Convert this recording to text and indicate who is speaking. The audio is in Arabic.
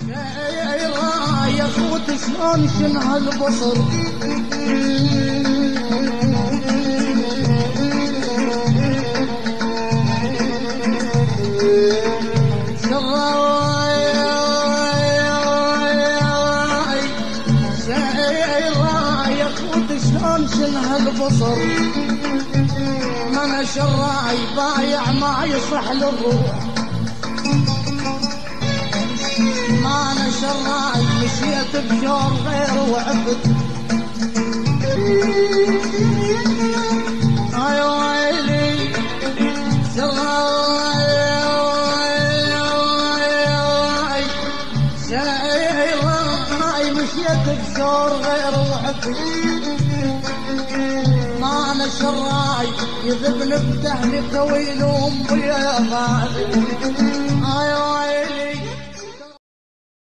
Speaker 1: يا خوت شلون شنها البصر يا خوت شلون شنها البصر ما انا شراي بايع ما يصح للروح ما انا شراي مشيت بشور غير وعبد اي ويلي شراي مشيت بشور غير وعبد ما انا شراي يذبن بتهلك ويلوم ويا غالي اي